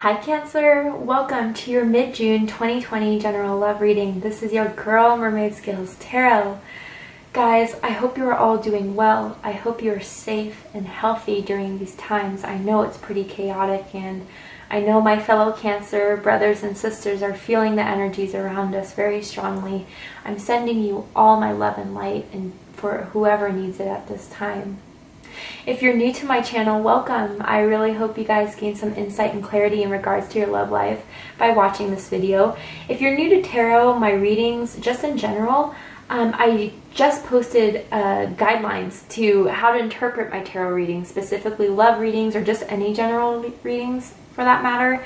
Hi Cancer, welcome to your mid-June 2020 general love reading. This is your girl Mermaid Scales Tarot. Guys, I hope you're all doing well. I hope you're safe and healthy during these times. I know it's pretty chaotic, and I know my fellow Cancer brothers and sisters are feeling the energies around us very strongly. I'm sending you all my love and light, and for whoever needs it at this time. If you're new to my channel, welcome. I really hope you guys gain some insight and clarity in regards to your love life by watching this video. If you're new to tarot, my readings, just in general, I just posted guidelines to how to interpret my tarot readings, specifically love readings or just any general readings for that matter.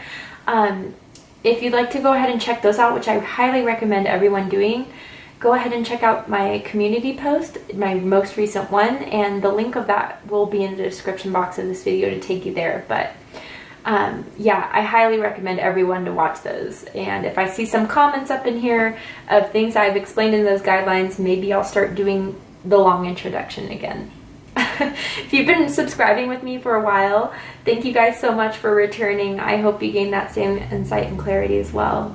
If you'd like to go ahead and check those out, which I highly recommend everyone doing, go ahead and check out my community post, my most recent one, and the link of that will be in the description box of this video to take you there. But yeah, I highly recommend everyone to watch those. And if I see some comments up in here of things I've explained in those guidelines, maybe I'll start doing the long introduction again. If you've been subscribing with me for a while, thank you guys so much for returning. I hope you gain that same insight and clarity as well.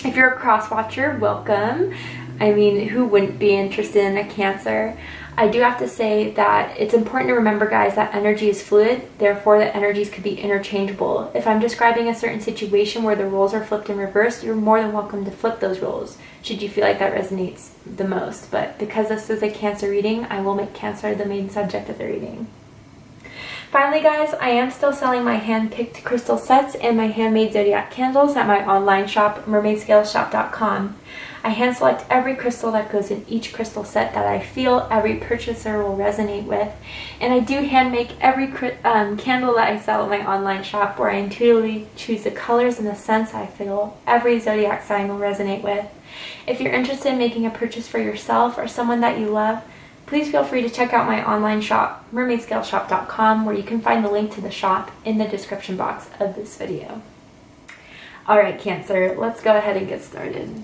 If you're a cross watcher, welcome. I mean, who wouldn't be interested in a Cancer? I do have to say that it's important to remember, guys, that energy is fluid, therefore the energies could be interchangeable. If I'm describing a certain situation where the roles are flipped and reversed, you're more than welcome to flip those roles, should you feel like that resonates the most. But because this is a Cancer reading, I will make Cancer the main subject of the reading. Finally, guys, I am still selling my hand-picked crystal sets and my handmade Zodiac candles at my online shop, mermaidscaleshop.com. I hand select every crystal that goes in each crystal set that I feel every purchaser will resonate with. And I do hand make every candle that I sell at my online shop, where I intuitively choose the colors and the scents I feel every Zodiac sign will resonate with. If you're interested in making a purchase for yourself or someone that you love, please feel free to check out my online shop, mermaidscaleshop.com, where you can find the link to the shop in the description box of this video. Alright, Cancer, let's go ahead and get started.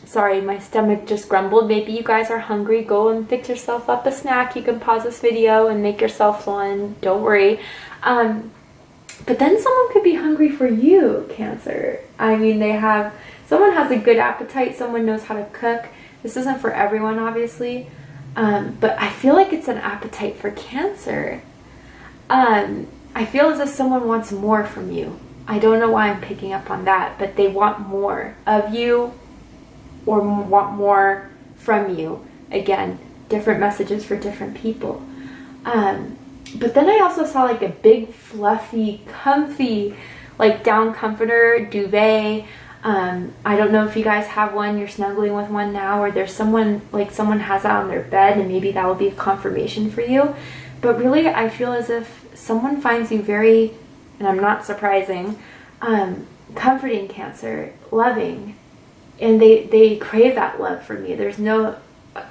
Sorry, my stomach just grumbled. Maybe you guys are hungry. Go and fix yourself up a snack. You can pause this video and make yourself one. Don't worry. But then someone could be hungry for you, Cancer. I mean, someone has a good appetite. Someone knows how to cook. This isn't for everyone, obviously. But I feel like it's an appetite for Cancer. I feel as if someone wants more from you. I don't know why I'm picking up on that, but they want more of you or want more from you. Again, different messages for different people. But then I also saw like a big, fluffy, comfy, like down comforter, duvet. I don't know if you guys have one, you're snuggling with one now, or there's someone has that on their bed, and maybe that will be a confirmation for you. But really, I feel as if someone finds you very, and I'm not surprising, comforting, Cancer, loving, and they crave that love from you. There's no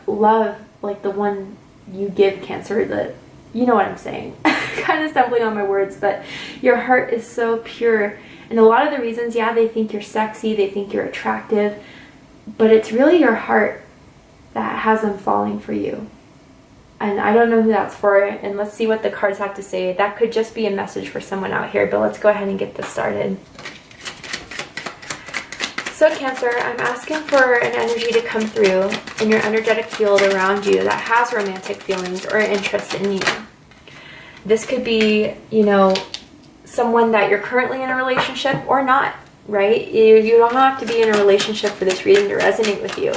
love like the one you give, Cancer, that, you know what I'm saying. Kind of stumbling on my words, but your heart is so pure, and a lot of the reasons, yeah, they think you're sexy, they think you're attractive, but it's really your heart that has them falling for you. And I don't know who that's for, and let's see what the cards have to say. That could just be a message for someone out here, but let's go ahead and get this started. So Cancer, I'm asking for an energy to come through in your energetic field around you that has romantic feelings or interest in you. This could be, you know, someone that you're currently in a relationship or not, right? You don't have to be in a relationship for this reading to resonate with you.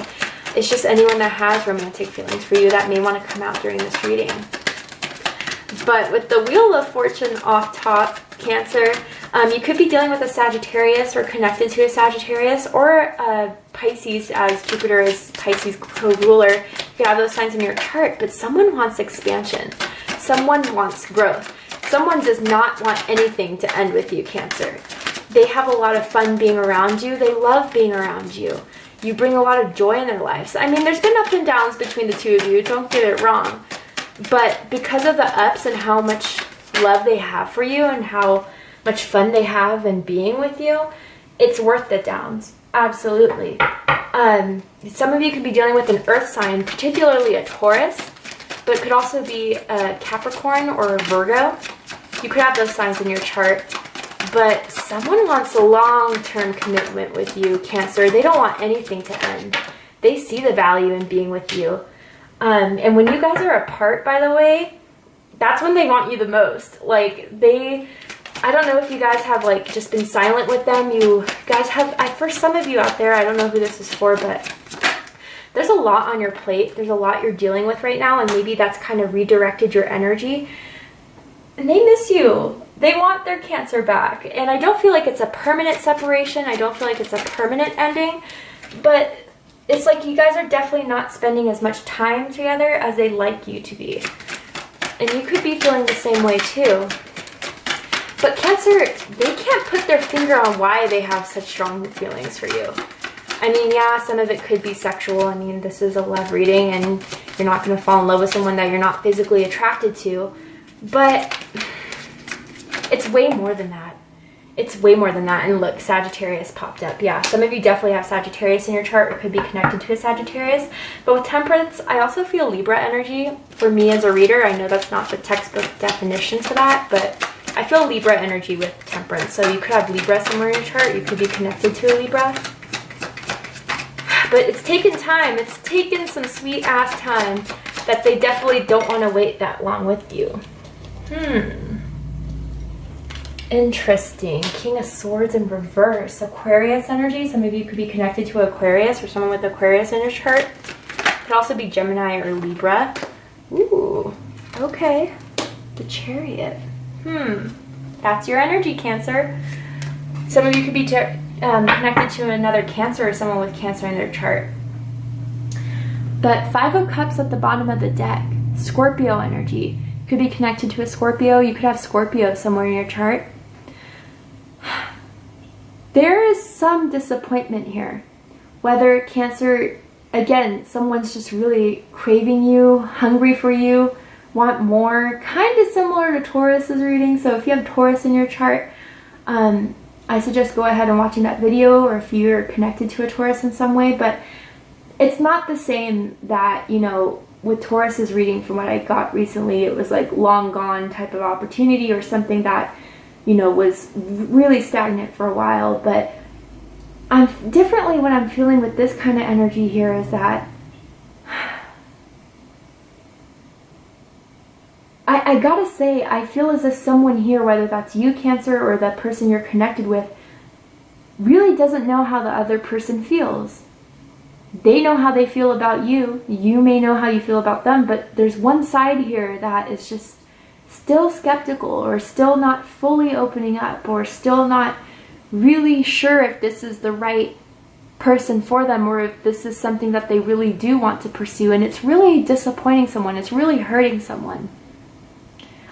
It's just anyone that has romantic feelings for you that may want to come out during this reading. But with the Wheel of Fortune off top, Cancer, you could be dealing with a Sagittarius or connected to a Sagittarius, or Pisces, as Jupiter is Pisces co-ruler. You have those signs in your chart, but someone wants expansion. Someone wants growth. Someone does not want anything to end with you, Cancer. They have a lot of fun being around you. They love being around you. You bring a lot of joy in their lives. I mean, there's been ups and downs between the two of you. Don't get it wrong. But because of the ups and how much love they have for you and how much fun they have in being with you, it's worth the downs. Absolutely. Some of you could be dealing with an earth sign, particularly a Taurus, but it could also be a Capricorn or a Virgo. You could have those signs in your chart. But someone wants a long-term commitment with you, Cancer. They don't want anything to end. They see the value in being with you. And when you guys are apart, by the way, that's when they want you the most. Like, I don't know if you guys have, like, just been silent with them. You guys have, for some of you out there, I don't know who this is for, but there's a lot on your plate. There's a lot you're dealing with right now, and maybe that's kind of redirected your energy. And they miss you. They want their Cancer back. And I don't feel like it's a permanent separation. I don't feel like it's a permanent ending. But it's like you guys are definitely not spending as much time together as they'd like you to be. And you could be feeling the same way too. But Cancer, they can't put their finger on why they have such strong feelings for you. I mean, yeah, some of it could be sexual. I mean, this is a love reading and you're not going to fall in love with someone that you're not physically attracted to. But it's way more than that. It's way more than that. And look, Sagittarius popped up. Yeah, some of you definitely have Sagittarius in your chart or could be connected to a Sagittarius. But with Temperance, I also feel Libra energy. For me as a reader, I know that's not the textbook definition for that, but I feel Libra energy with Temperance. So you could have Libra somewhere in your chart. You could be connected to a Libra. But it's taken time. It's taken some sweet-ass time that they definitely don't want to wait that long with you. Interesting. King of Swords in reverse. Aquarius energy. Some of you could be connected to Aquarius or someone with Aquarius in your chart. Could also be Gemini or Libra. Ooh. Okay. The Chariot. That's your energy, Cancer. Some of you could be connected to another Cancer or someone with Cancer in their chart. But Five of Cups at the bottom of the deck. Scorpio energy. Could be connected to a Scorpio. You could have Scorpio somewhere in your chart. There is some disappointment here. Whether Cancer, again, someone's just really craving you, hungry for you, want more. Kind of similar to Taurus's reading. So if you have Taurus in your chart, I suggest go ahead and watching that video, or if you're connected to a Taurus in some way. But it's not the same that, you know, with Taurus's reading, from what I got recently, it was like long gone type of opportunity or something that, you know, was really stagnant for a while. But differently what I'm feeling with this kind of energy here is that I gotta say, I feel as if someone here, whether that's you, Cancer, or the person you're connected with, really doesn't know how the other person feels. They know how they feel about you. You may know how you feel about them, but there's one side here that is just still skeptical, or still not fully opening up, or still not really sure if this is the right person for them, or if this is something that they really do want to pursue. And it's really disappointing someone. It's really hurting someone.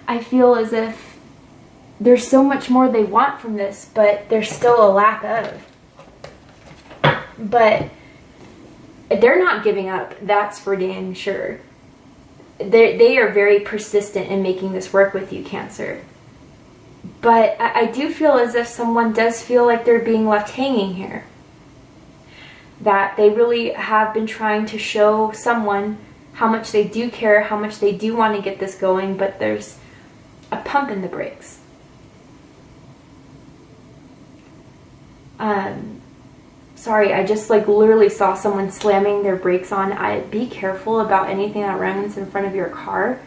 I feel as if there's so much more they want from this, but there's still a lack of. But they're not giving up, that's for damn sure. They are very persistent in making this work with you, Cancer. But I do feel as if someone does feel like they're being left hanging here. That they really have been trying to show someone how much they do care, how much they do want to get this going, but there's a pump in the brakes. Sorry, I just like literally saw someone slamming their brakes on. Be careful about anything that runs in front of your car.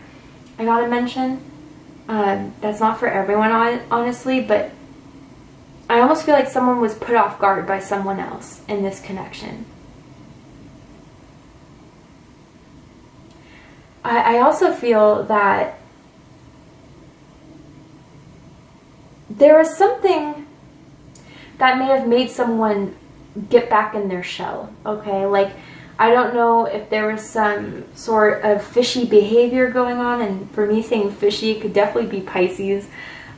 I gotta mention, that's not for everyone, honestly, but I almost feel like someone was put off guard by someone else in this connection. I also feel that there was something that may have made someone get back in their shell, okay? Like, I don't know if there was some sort of fishy behavior going on, and for me saying fishy, it could definitely be Pisces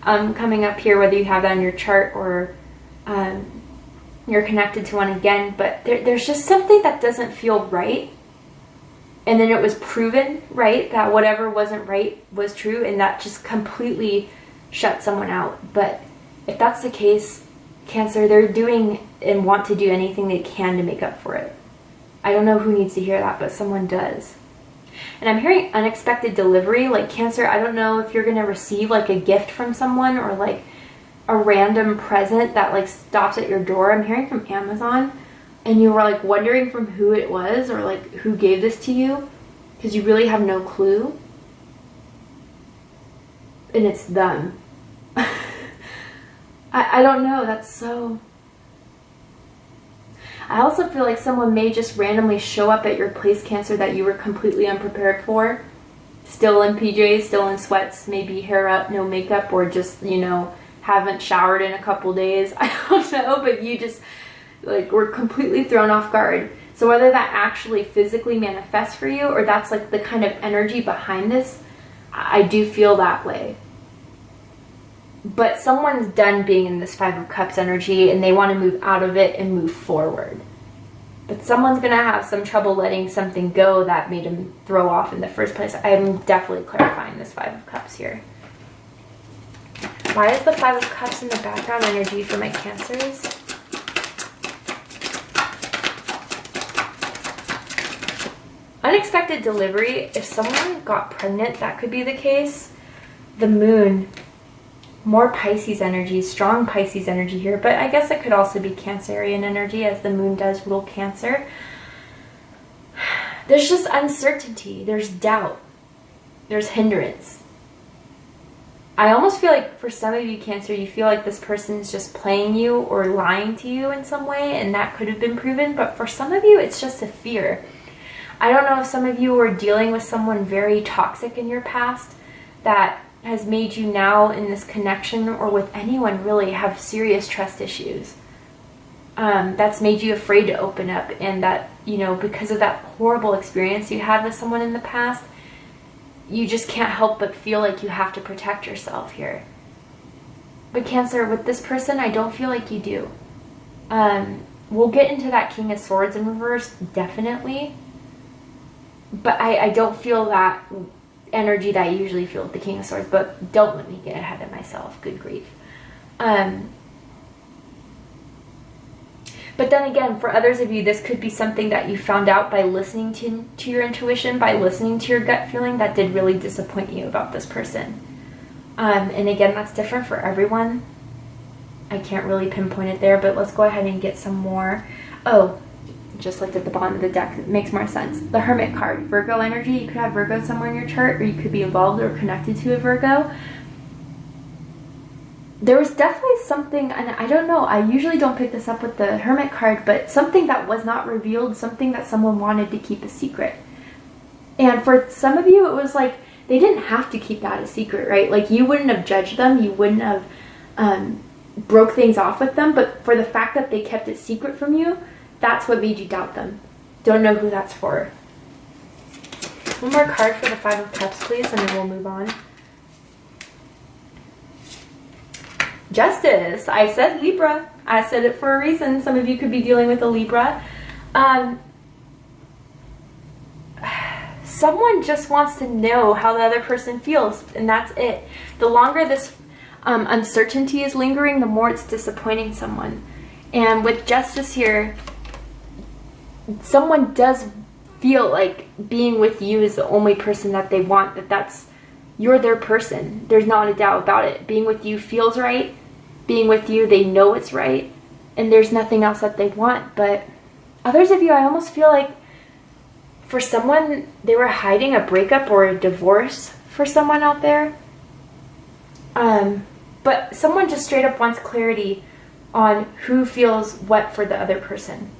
coming up here, whether you have that in your chart or you're connected to one again, but there's just something that doesn't feel right. And then it was proven, right, that whatever wasn't right was true, and that just completely shut someone out. But if that's the case, Cancer, they're doing and want to do anything they can to make up for it. I don't know who needs to hear that, but someone does. And I'm hearing unexpected delivery. Like, Cancer, I don't know if you're going to receive like a gift from someone or like a random present that like stops at your door. I'm hearing from Amazon, and you were like wondering from who it was or like who gave this to you, because you really have no clue. And it's them. I don't know. That's so... I also feel like someone may just randomly show up at your place, Cancer, that you were completely unprepared for. Still in PJs, still in sweats, maybe hair up, no makeup, or just, you know, haven't showered in a couple days. I don't know, but you just like were completely thrown off guard. So whether that actually physically manifests for you or that's like the kind of energy behind this, I do feel that way. But someone's done being in this Five of Cups energy and they want to move out of it and move forward. But someone's going to have some trouble letting something go that made them throw off in the first place. I am definitely clarifying this Five of Cups here. Why is the Five of Cups in the background energy for my Cancers? Unexpected delivery. If someone got pregnant, that could be the case. The Moon. More Pisces energy, strong Pisces energy here, but I guess it could also be Cancerian energy, as the Moon does rule Cancer. There's just uncertainty, there's doubt, there's hindrance. I almost feel like for some of you, Cancer, you feel like this person is just playing you or lying to you in some way, and that could have been proven, but for some of you, it's just a fear. I don't know if some of you were dealing with someone very toxic in your past that has made you now in this connection or with anyone really have serious trust issues. That's made you afraid to open up, and that, you know, because of that horrible experience you had with someone in the past, you just can't help but feel like you have to protect yourself here. But Cancer, with this person, I don't feel like you do. We'll get into that King of Swords in reverse, definitely. But I don't feel that energy that I usually feel with the King of Swords, but don't let me get ahead of myself. Good grief. But then again, for others of you, this could be something that you found out by listening to your intuition, by listening to your gut feeling that did really disappoint you about this person. And again, that's different for everyone. I can't really pinpoint it there, but let's go ahead and get some more. Oh, just looked at the bottom of the deck. It makes more sense. The Hermit card, Virgo energy. You could have Virgo somewhere in your chart, or you could be involved or connected to a Virgo. There was definitely something, and I don't know, I usually don't pick this up with the Hermit card, but something that was not revealed, something that someone wanted to keep a secret. And for some of you, it was like, they didn't have to keep that a secret, right? Like, you wouldn't have judged them, you wouldn't have broke things off with them, but for the fact that they kept it secret from you, that's what made you doubt them. Don't know who that's for. One more card for the Five of Cups, please, and then we'll move on. Justice. I said Libra. I said it for a reason. Some of you could be dealing with a Libra. Someone just wants to know how the other person feels, and that's it. The longer this uncertainty is lingering, the more it's disappointing someone. And with Justice here, someone does feel like being with you is the only person that they want, that's you're their person. There's not a doubt about it. Being with you feels right. Being with you, they know it's right, and there's nothing else that they want. But others of you, I almost feel like for someone, they were hiding a breakup or a divorce for someone out there. But someone just straight up wants clarity on who feels what for the other person.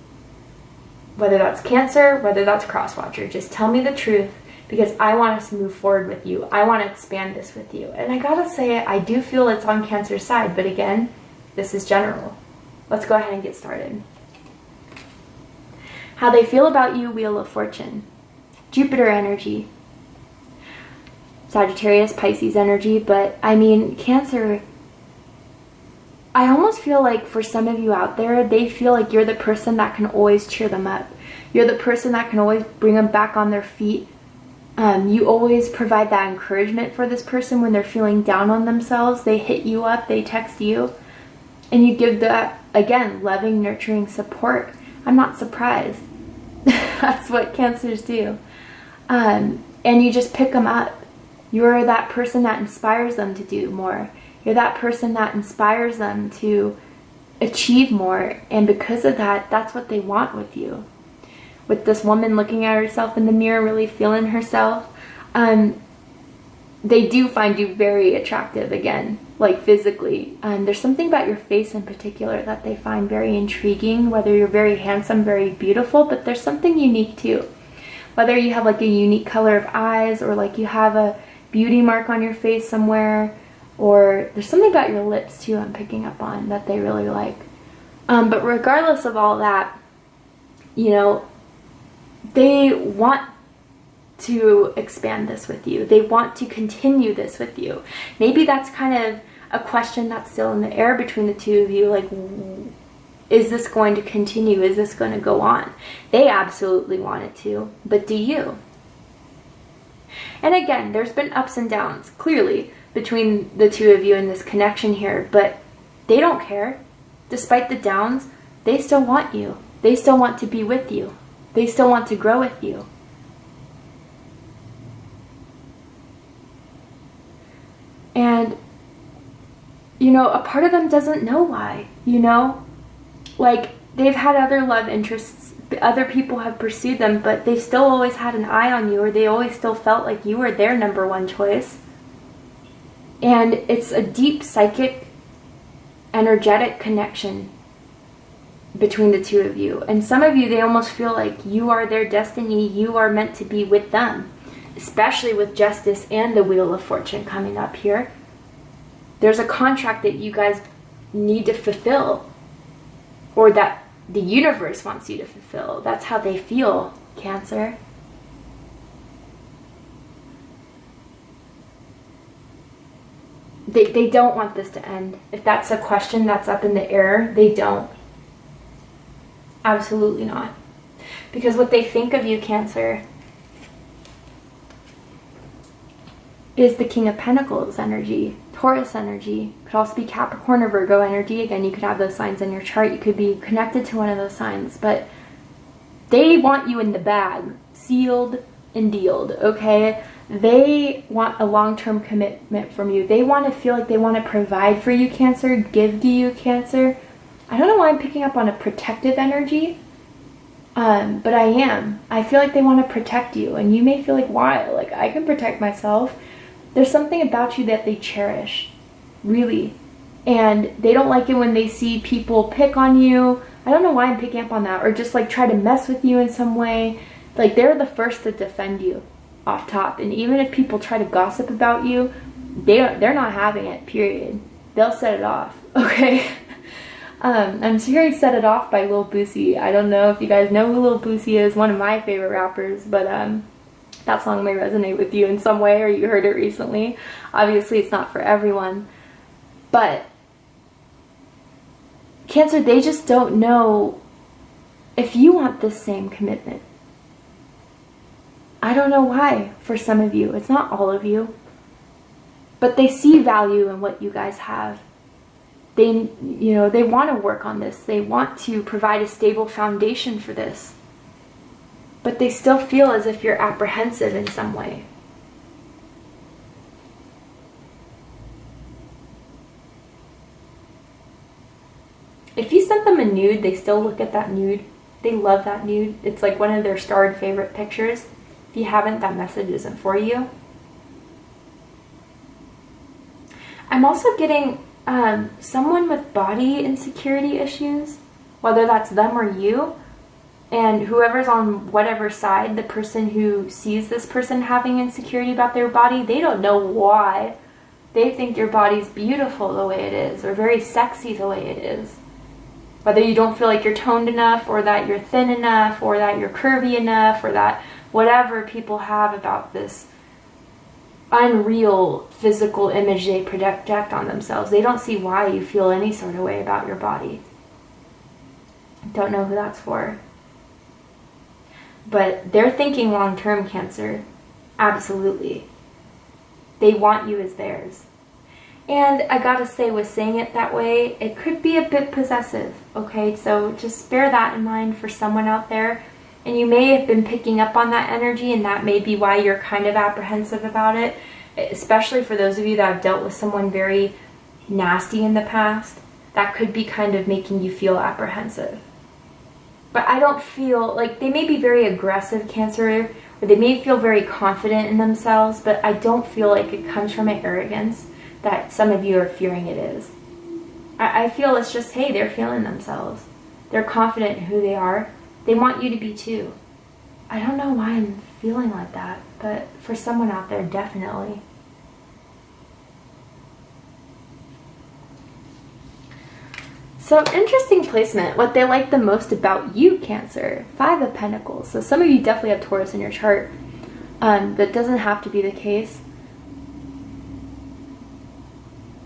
Whether that's Cancer, whether that's Crosswatcher, just tell me the truth, because I want us to move forward with you. I want to expand this with you. And I gotta say, I do feel it's on Cancer's side, but again, this is general. Let's go ahead and get started. How they feel about you, Wheel of Fortune. Jupiter energy. Sagittarius, Pisces energy, but I mean, Cancer, I almost feel like for some of you out there, they feel like you're the person that can always cheer them up. You're the person that can always bring them back on their feet. You always provide that encouragement for this person when they're feeling down on themselves. They hit you up, they text you, and you give that, again, loving, nurturing support. I'm not surprised. That's what Cancers do. And you just pick them up. You're that person that inspires them to do more. You're that person that inspires them to achieve more. And because of that, that's what they want with you. With this woman looking at herself in the mirror, really feeling herself, they do find you very attractive again, like physically. There's something about your face in particular that they find very intriguing, whether you're very handsome, very beautiful, but there's something unique too. Whether you have like a unique color of eyes, or like you have a beauty mark on your face somewhere, or there's something about your lips too I'm picking up on that they really like. But regardless of all that, you know, they want to expand this with you. They want to continue this with you. Maybe that's kind of a question that's still in the air between the two of you. Like, is this going to continue? Is this going to go on? They absolutely want it to, but do you? And again, there's been ups and downs, clearly, between the two of you in this connection here, but they don't care. Despite the downs, they still want you. They still want to be with you. They still want to grow with you. And, you know, a part of them doesn't know why, you know? Like, they've had other love interests, other people have pursued them, but they still always had an eye on you, or they always still felt like you were their number one choice. And it's a deep psychic, energetic connection between the two of you. And some of you, they almost feel like you are their destiny, you are meant to be with them. Especially with Justice and the Wheel of Fortune coming up here. There's a contract that you guys need to fulfill, or that the universe wants you to fulfill. That's how they feel, Cancer. They don't want this to end. If that's a question that's up in the air, they don't. Absolutely not. Because what they think of you, Cancer, is the King of Pentacles energy, Taurus energy. Could also be Capricorn or Virgo energy. Again, you could have those signs in your chart. You could be connected to one of those signs. But they want you in the bag, sealed and dealed, okay? They want a long-term commitment from you. They want to feel like they want to provide for you, Cancer, give to you, Cancer. I don't know why I'm picking up on a protective energy, but I am. I feel like they want to protect you, and you may feel like, why? Like, I can protect myself. There's something about you that they cherish, really, and they don't like it when they see people pick on you. I don't know why I'm picking up on that, or just like try to mess with you in some way. Like, they're the first to defend you off top, and even if people try to gossip about you, they're not having it, period. They'll set it off, okay? I'm hearing Set It Off by Lil Boosie. I don't know if you guys know who Lil Boosie is, one of my favorite rappers, but that song may resonate with you in some way, or you heard it recently. Obviously, it's not for everyone, but Cancer, they just don't know if you want this same commitment. I don't know why for some of you. It's not all of you, but they see value in what you guys have. They want to work on this. They want to provide a stable foundation for this. But they still feel as if you're apprehensive in some way. If you sent them a nude, they still look at that nude. They love that nude. It's like one of their starred favorite pictures. If you haven't, that message isn't for you. I'm also getting someone with body insecurity issues, whether that's them or you, and whoever's on whatever side, the person who sees this person having insecurity about their body, they don't know why. They think your body's beautiful the way it is, or very sexy the way it is. Whether you don't feel like you're toned enough, or that you're thin enough, or that you're curvy enough, or that whatever people have about this unreal physical image they project on themselves. They don't see why you feel any sort of way about your body. Don't know who that's for. But they're thinking long-term, Cancer. Absolutely. They want you as theirs. And I gotta say, with saying it that way, it could be a bit possessive, okay? So just bear that in mind for someone out there. And you may have been picking up on that energy, and that may be why you're kind of apprehensive about it, especially for those of you that have dealt with someone very nasty in the past. That could be kind of making you feel apprehensive. But I don't feel like, they may be very aggressive, Cancer, or they may feel very confident in themselves, but I don't feel like it comes from an arrogance that some of you are fearing it is. I feel it's just, hey, they're feeling themselves. They're confident in who they are. They want you to be too. I don't know why I'm feeling like that, but for someone out there, definitely. So, interesting placement. What they like the most about you, Cancer. 5 of Pentacles. So some of you definitely have Taurus in your chart. That doesn't have to be the case.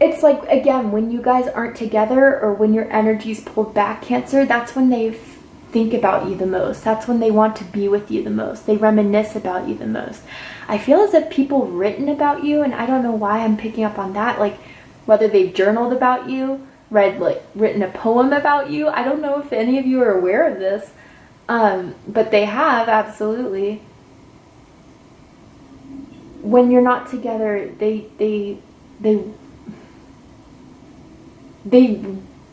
It's like, again, when you guys aren't together, or when your energy's pulled back, Cancer, that's when they think about you the most. That's when they want to be with you the most. They reminisce about you the most. I feel as if people written about you, and I don't know why I'm picking up on that, like whether they've journaled about you, written a poem about you. I don't know if any of you are aware of this, but they have, absolutely. When you're not together, they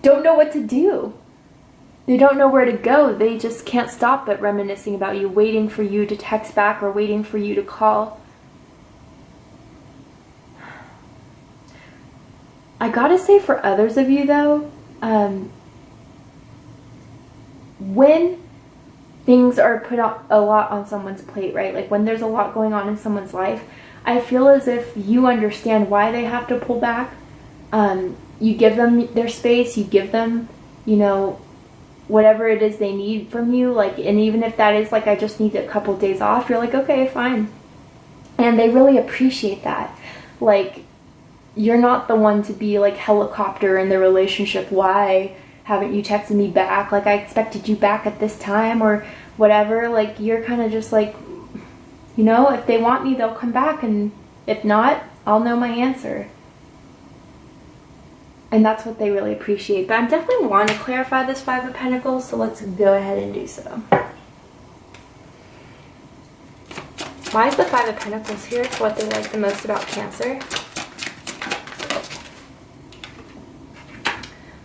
don't know what to do. They don't know where to go. They just can't stop but reminiscing about you, waiting for you to text back or waiting for you to call. I gotta say, for others of you though, when things are put out a lot on someone's plate, right? Like when there's a lot going on in someone's life, I feel as if you understand why they have to pull back. You give them their space, you give them, you know, whatever it is they need from you. Like, and even if that is like, I just need a couple days off, you're like, okay, fine. And they really appreciate that. Like, you're not the one to be like helicopter in the relationship. Why haven't you texted me back? Like, I expected you back at this time or whatever. Like, you're kind of just like, you know, if they want me, they'll come back. And if not, I'll know my answer. And that's what they really appreciate. But I definitely want to clarify this 5 of Pentacles, so let's go ahead and do so. Why is the 5 of Pentacles here? It's what they like the most about Cancer.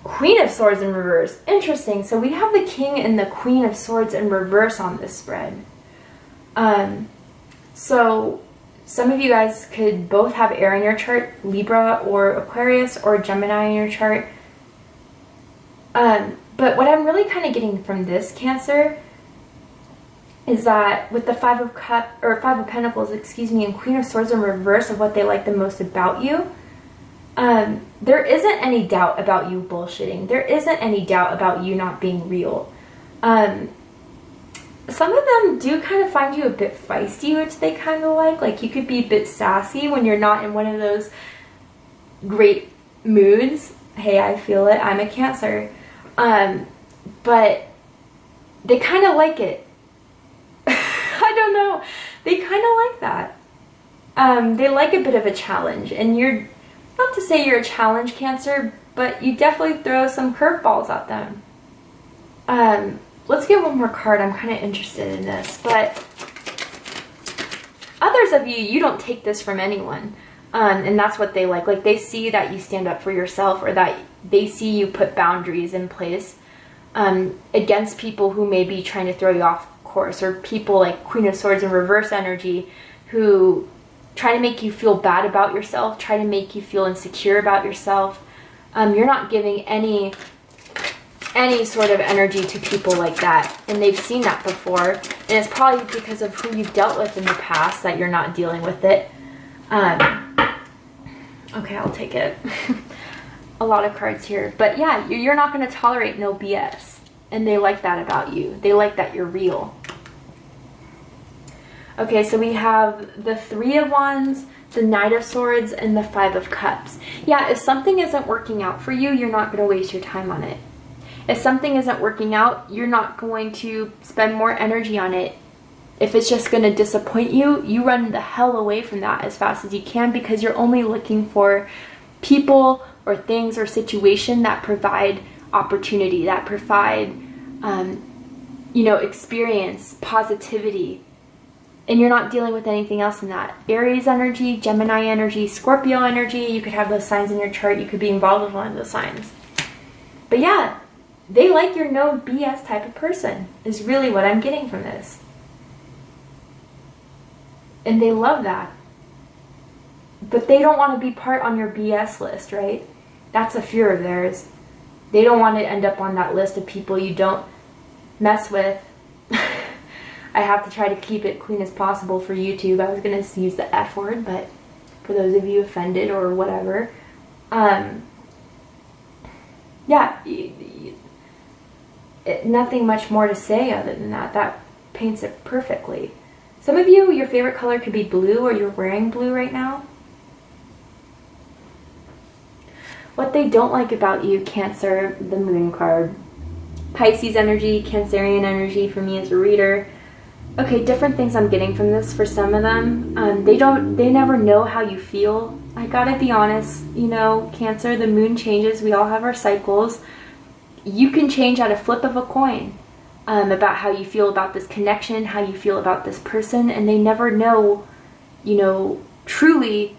Queen of Swords in reverse. Interesting. So we have the King and the Queen of Swords in reverse on this spread. So some of you guys could both have air in your chart, Libra or Aquarius or Gemini in your chart. But what I'm really kind of getting from this, Cancer, is that with the 5 of Pentacles, excuse me, and Queen of Swords in reverse of what they like the most about you, there isn't any doubt about you bullshitting. There isn't any doubt about you not being real. Some of them do kind of find you a bit feisty, which they kind of like. Like, you could be a bit sassy when you're not in one of those great moods. Hey, I feel it. I'm a Cancer. But they kind of like it. I don't know. They kind of like that. They like a bit of a challenge. And you're, not to say you're a challenge, Cancer, but you definitely throw some curveballs at them. Let's get one more card. I'm kind of interested in this. But others of you, you don't take this from anyone. And that's what they like. Like, they see that you stand up for yourself, or that they see you put boundaries in place against people who may be trying to throw you off course, or people like Queen of Swords in reverse energy who try to make you feel bad about yourself, try to make you feel insecure about yourself. You're not giving any sort of energy to people like that, and they've seen that before, and it's probably because of who you've dealt with in the past that you're not dealing with it. Okay, I'll take it. a lot of cards here. But yeah, you're not going to tolerate no BS. And they like that about you. They like that you're real. Okay, so we have the Three of Wands, the Knight of Swords, and the Five of Cups. Yeah, if something isn't working out for you, you're not going to waste your time on it. If something isn't working out, you're not going to spend more energy on it. If it's just going to disappoint you, you run the hell away from that as fast as you can, because you're only looking for people or things or situation that provide opportunity, that provide, experience, positivity. And you're not dealing with anything else in that. Aries energy, Gemini energy, Scorpio energy. You could have those signs in your chart. You could be involved with one of those signs. But yeah, they like your no BS type of person, is really what I'm getting from this. And they love that. But they don't want to be part on your BS list, right? That's a fear of theirs. They don't want to end up on that list of people you don't mess with. I have to try to keep it clean as possible for YouTube. I was going to use the F word, but for those of you offended or whatever, nothing much more to say other than that. That paints it perfectly. Some of you, your favorite color could be blue, or you're wearing blue right now. What they don't like about you, Cancer, the Moon card. Pisces energy, Cancerian energy for me as a reader. Okay, different things I'm getting from this for some of them. They never know how you feel. I gotta be honest, Cancer, the moon changes. We all have our cycles. You can change at a flip of a coin about how you feel about this connection, how you feel about this person, and they never know, truly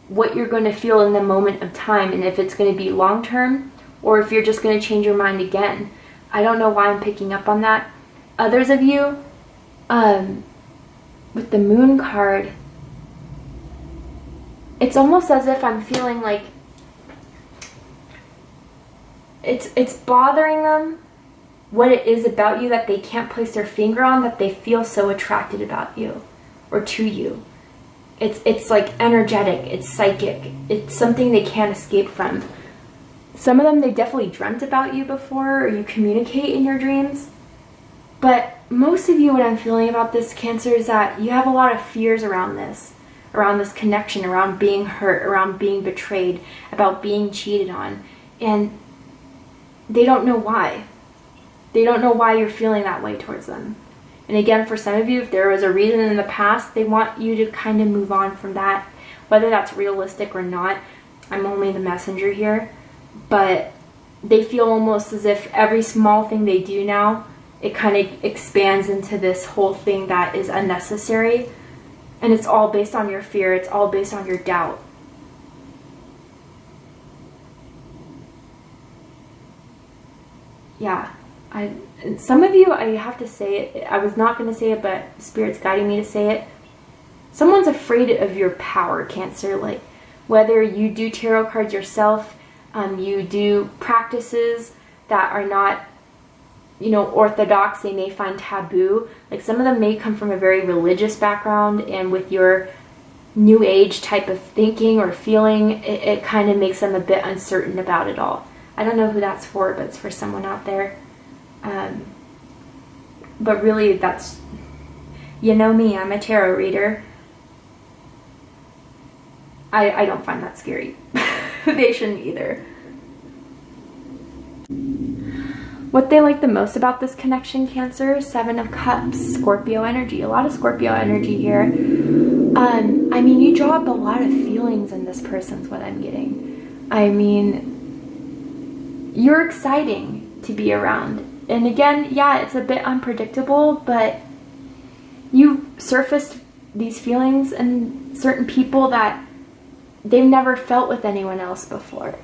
what you're going to feel in the moment of time, and if it's going to be long term or if you're just going to change your mind again. I don't know why I'm picking up on that. Others of you, with the Moon card, it's almost as if I'm feeling like it's bothering them what it is about you that they can't place their finger on, that they feel so attracted about you or to you. It's like energetic, it's psychic, it's something they can't escape from. Some of them, they definitely dreamt about you before, or you communicate in your dreams. But most of you, what I'm feeling about this, Cancer, is that you have a lot of fears around this connection, around being hurt, around being betrayed, about being cheated on. And they don't know why. They don't know why you're feeling that way towards them. And again, for some of you, if there was a reason in the past, they want you to kind of move on from that. Whether that's realistic or not, I'm only the messenger here. But they feel almost as if every small thing they do now, it kind of expands into this whole thing that is unnecessary. And it's all based on your fear. It's all based on your doubt. Yeah. Some of you, I have to say it. I was not going to say it, but Spirit's guiding me to say it. Someone's afraid of your power, Cancer. Like, whether you do tarot cards yourself, you do practices that are not, orthodox, they may find taboo. Like, some of them may come from a very religious background, and with your new age type of thinking or feeling, it kind of makes them a bit uncertain about it all. I don't know who that's for, but it's for someone out there. But really, that's, me, I'm a tarot reader. I don't find that scary. They shouldn't either. What they like the most about this connection, Cancer, Seven of Cups, Scorpio energy. A lot of Scorpio energy here. You draw up a lot of feelings in this person's what I'm getting. You're exciting to be around. And again, yeah, it's a bit unpredictable, but you surfaced these feelings in certain people that they've never felt with anyone else before.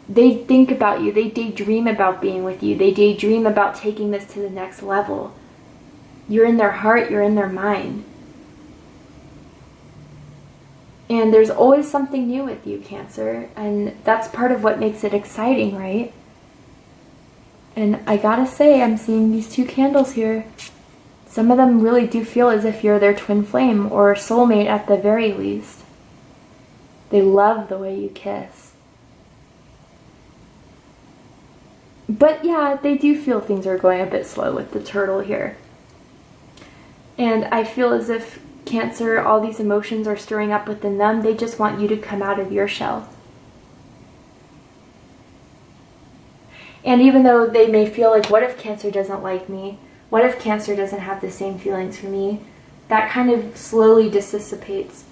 They think about you. They daydream about being with you. They daydream about taking this to the next level. You're in their heart. You're in their mind. And there's always something new with you, Cancer. And that's part of what makes it exciting, right? And I gotta say, I'm seeing these two candles here. Some of them really do feel as if you're their twin flame or soulmate at the very least. They love the way you kiss. But yeah, they do feel things are going a bit slow with the turtle here. And I feel as if Cancer, all these emotions are stirring up within them. They just want you to come out of your shell. And even though they may feel like, what if Cancer doesn't like me? What if Cancer doesn't have the same feelings for me? That kind of slowly dissipates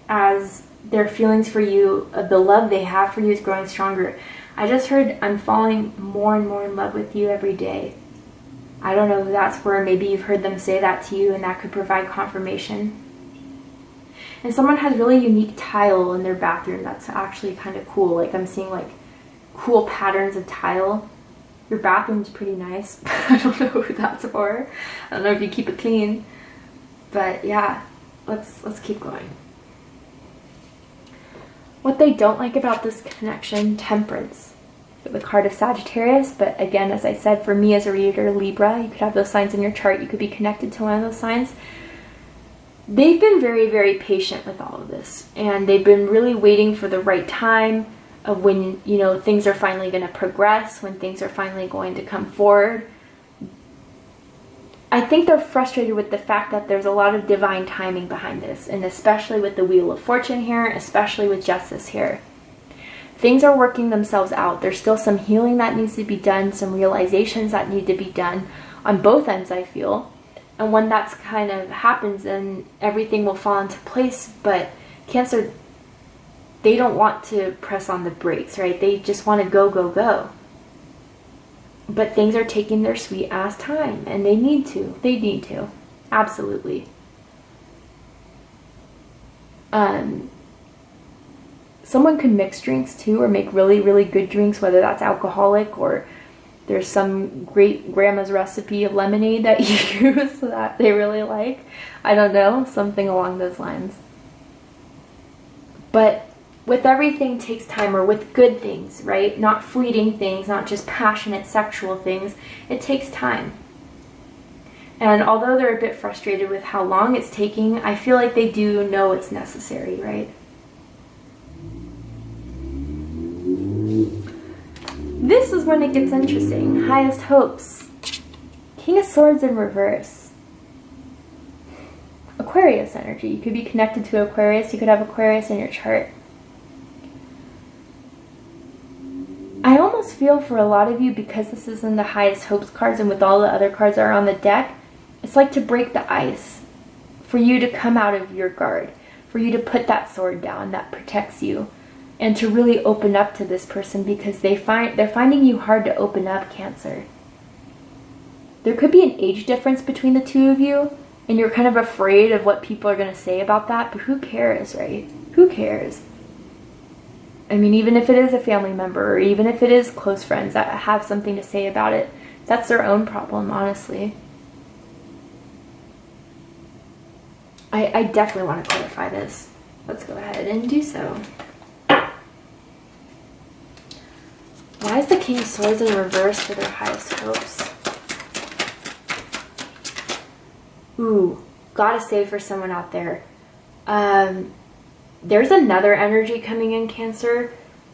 as their feelings for you, the love they have for you is growing stronger. I just heard, I'm falling more and more in love with you every day. I don't know if that's where maybe you've heard them say that to you, and that could provide confirmation. And someone has really unique tile in their bathroom that's actually kind of cool. Like I'm seeing like cool patterns of tile. Your bathroom's pretty nice. I don't know who that's for. I don't know if you keep it clean. But yeah, let's keep going. What they don't like about this connection, Temperance. The card of Sagittarius, but again, as I said, for me as a reader, Libra, you could have those signs in your chart. You could be connected to one of those signs. They've been very, very patient with all of this, and they've been really waiting for the right time of when, you know, things are finally going to progress, when things are finally going to come forward. I think they're frustrated with the fact that there's a lot of divine timing behind this, and especially with the Wheel of Fortune here, especially with Justice here. Things are working themselves out. There's still some healing that needs to be done, some realizations that need to be done on both ends, I feel. And when that's kind of happens, then everything will fall into place. But Cancer, they don't want to press on the brakes, right? They just want to go, go, go. But things are taking their sweet ass time, and they need to. They need to. Absolutely. Someone could mix drinks too, or make really, really good drinks, whether that's alcoholic or there's some great grandma's recipe of lemonade that you use that they really like. I don't know, something along those lines. But with everything takes time, or with good things, right? Not fleeting things, not just passionate sexual things. It takes time. And although they're a bit frustrated with how long it's taking, I feel like they do know it's necessary, right? This is when it gets interesting. Highest hopes. King of Swords in reverse. Aquarius energy. You could be connected to Aquarius. You could have Aquarius in your chart. I almost feel for a lot of you, because this is in the highest hopes cards and with all the other cards that are on the deck, it's like to break the ice. For you to come out of your guard. For you to put that sword down that protects you. And to really open up to this person, because they're finding you hard to open up, Cancer. There could be an age difference between the two of you, and you're kind of afraid of what people are going to say about that, but who cares, right? Who cares? I mean, even if it is a family member, or even if it is close friends that have something to say about it, that's their own problem, honestly. I definitely want to clarify this. Let's go ahead and do so. Why is the King of Swords in reverse for their highest hopes? Ooh, gotta say for someone out there. There's another energy coming in, Cancer,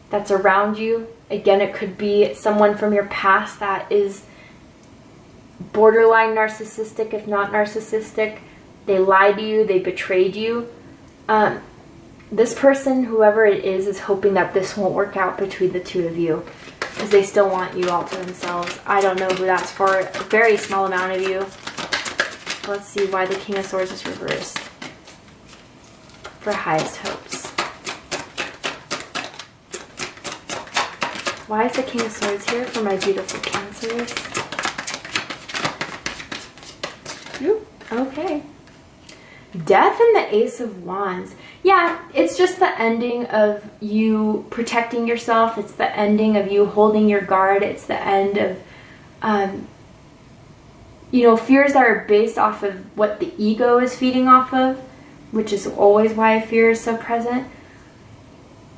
that's around you. Again, it could be someone from your past that is borderline narcissistic, if not narcissistic. They lied to you, they betrayed you. This person, whoever it is hoping that this won't work out between the two of you, because they still want you all to themselves. I don't know who that's for. A very small amount of you. Let's see why the King of Swords is reversed. For highest hopes. Why is the King of Swords here for my beautiful Cancers? Oop, okay. Death and the Ace of Wands. Yeah, it's just the ending of you protecting yourself. It's the ending of you holding your guard. It's the end of, fears that are based off of what the ego is feeding off of, which is always why fear is so present.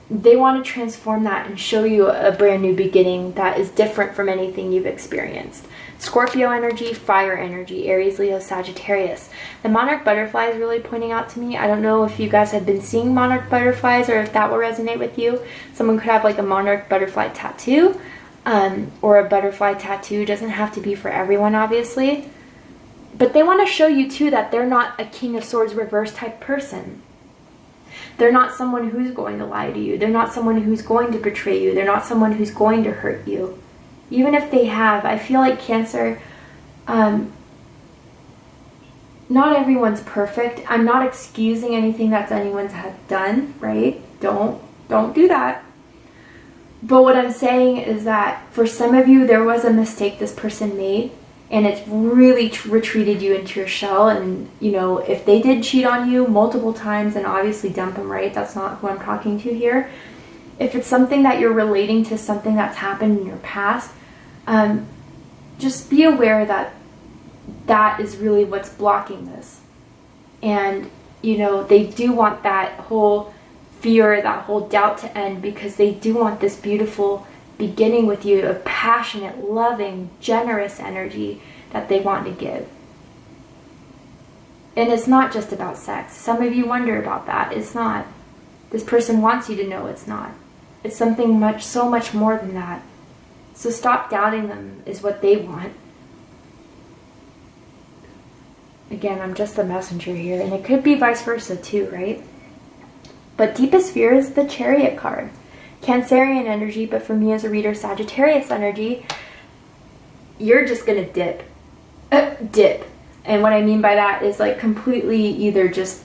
They want to transform that and show you a brand new beginning that is different from anything you've experienced. Scorpio energy, fire energy, Aries, Leo, Sagittarius. The monarch butterfly is really pointing out to me. I don't know if you guys have been seeing monarch butterflies or if that will resonate with you. Someone could have like a monarch butterfly tattoo. or a butterfly tattoo. It doesn't have to be for everyone, obviously. But they want to show you too that they're not a King of Swords reverse type person. They're not someone who's going to lie to you. They're not someone who's going to betray you. They're not someone who's going to hurt you. Even if they have, I feel like Cancer, not everyone's perfect. I'm not excusing anything that anyone's had done, right? Don't do that. But what I'm saying is that for some of you, there was a mistake this person made, and it's really retreated you into your shell. And, you know, if they did cheat on you multiple times, then obviously dump them, right? That's not who I'm talking to here. If it's something that you're relating to something that's happened in your past, just be aware that that is really what's blocking this. And, you know, they do want that whole fear, that whole doubt to end, because they do want this beautiful beginning with you of passionate, loving, generous energy that they want to give. And it's not just about sex. Some of you wonder about that. It's not. This person wants you to know it's not. It's something so much more than that. So stop doubting them is what they want. Again, I'm just the messenger here, and it could be vice versa too, right? But deepest fear is the Chariot card. Cancerian energy, but for me as a reader, Sagittarius energy, you're just gonna dip. Dip. And what I mean by that is like completely either just,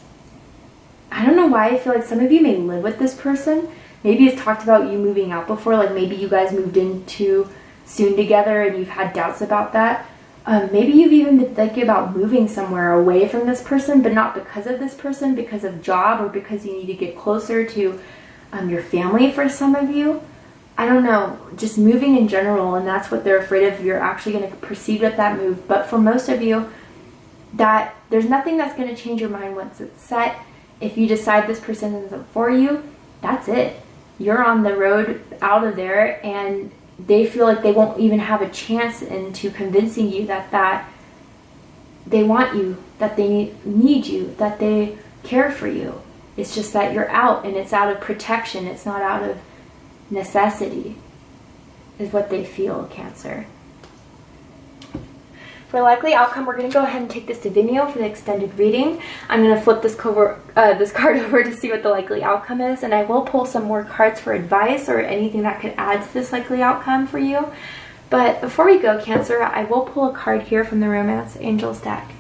I don't know why I feel like some of you may live with this person. Maybe it's talked about you moving out before, like maybe you guys moved in too soon together and you've had doubts about that. Maybe you've even been thinking about moving somewhere away from this person, but not because of this person, because of job or because you need to get closer to your family for some of you. I don't know, just moving in general, and that's what they're afraid of. You're actually going to proceed with that move. But for most of you, that there's nothing that's going to change your mind once it's set. If you decide this person isn't for you, that's it. You're on the road out of there, and they feel like they won't even have a chance into convincing you that they want you, that they need you, that they care for you. It's just that you're out, and it's out of protection. It's not out of necessity, is what they feel, Cancer. For likely outcome, we're going to go ahead and take this to Vimeo for the extended reading. I'm going to flip this card over to see what the likely outcome is, and I will pull some more cards for advice or anything that could add to this likely outcome for you. But before we go, Cancer, I will pull a card here from the Romance Angels deck.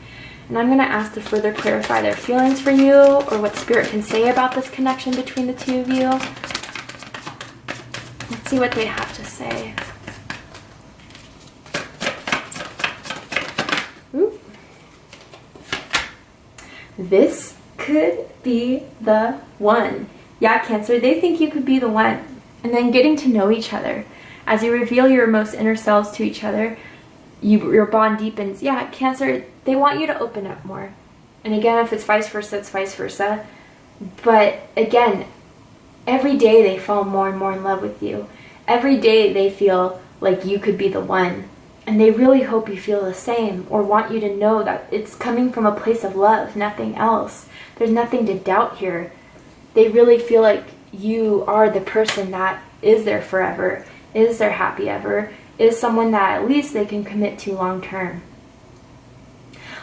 And I'm going to ask to further clarify their feelings for you, or what Spirit can say about this connection between the two of you. Let's see what they have to say. Ooh. This could be the one. Yeah, Cancer, they think you could be the one. And then getting to know each other. As you reveal your most inner selves to each other, your bond deepens. Yeah, Cancer, they want you to open up more. And again, if it's vice versa, it's vice versa. But again, every day they fall more and more in love with you. Every day they feel like you could be the one. And they really hope you feel the same, or want you to know that it's coming from a place of love, nothing else. There's nothing to doubt here. They really feel like you are the person that is there forever, is their happy ever, is someone that at least they can commit to long term.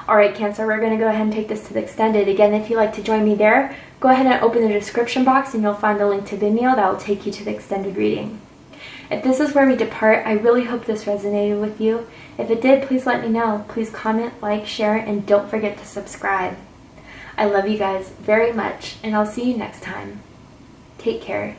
Alright, Cancer, we're going to go ahead and take this to the extended. Again, if you'd like to join me there, go ahead and open the description box and you'll find the link to Vimeo that will take you to the extended reading. If this is where we depart, I really hope this resonated with you. If it did, please let me know. Please comment, like, share, and don't forget to subscribe. I love you guys very much, and I'll see you next time. Take care.